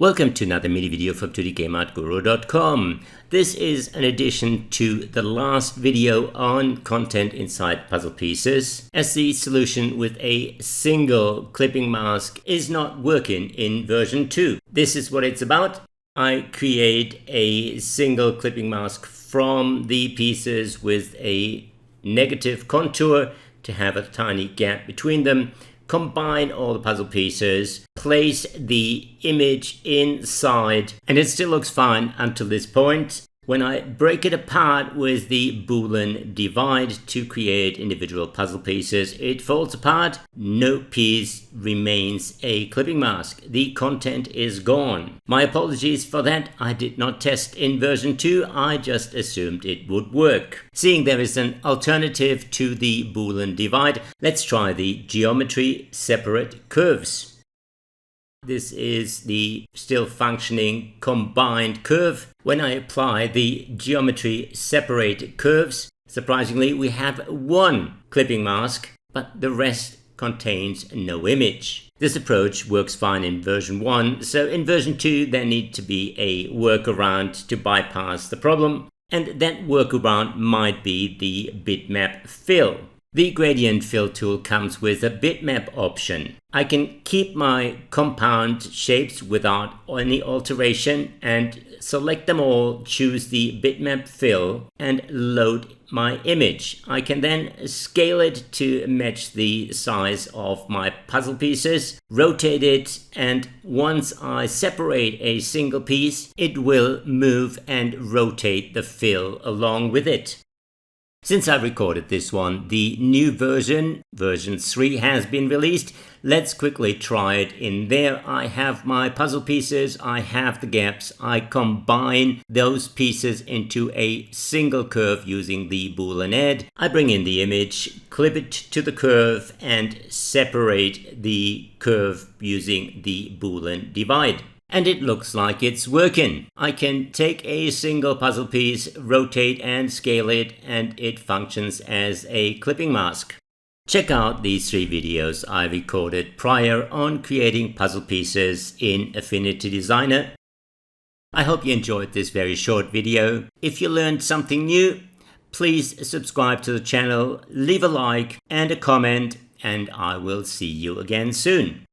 Welcome to another mini video from 2dgameartguru.com. This is an addition to the last video on content inside puzzle pieces, as the solution with a single clipping mask is not working in version 2. This is what it's about. I create a single clipping mask from the pieces with a negative contour to have a tiny gap between them. Combine all the puzzle pieces, place the image inside, and it still looks fine until this point. When I break it apart with the Boolean divide to create individual puzzle pieces, it falls apart. No piece remains a clipping mask. The content is gone. My apologies for that. I did not test in version 2. I just assumed it would work. Seeing there is an alternative to the Boolean divide, let's try the geometry separate curves. This is the still functioning combined curve. When I apply the geometry separate curves, surprisingly we have one clipping mask, but the rest contains no image. This approach works fine in version 1, so in version 2 there needs to be a workaround to bypass the problem, and that workaround might be the bitmap fill. The gradient fill tool comes with a bitmap option. I can keep my compound shapes without any alteration and select them all, choose the bitmap fill and load my image. I can then scale it to match the size of my puzzle pieces, rotate it, and once I separate a single piece, it will move and rotate the fill along with it. Since I recorded this one, the new version 3, has been released. Let's quickly try it in there. I have my puzzle pieces, I have the gaps, I combine those pieces into a single curve using the Boolean add. I bring in the image, clip it to the curve, and separate the curve using the Boolean divide. And it looks like it's working. I can take a single puzzle piece, rotate and scale it, and it functions as a clipping mask. Check out these 3 videos I recorded prior on creating puzzle pieces in Affinity Designer. I hope you enjoyed this very short video. If you learned something new, please subscribe to the channel, leave a like and a comment, and I will see you again soon.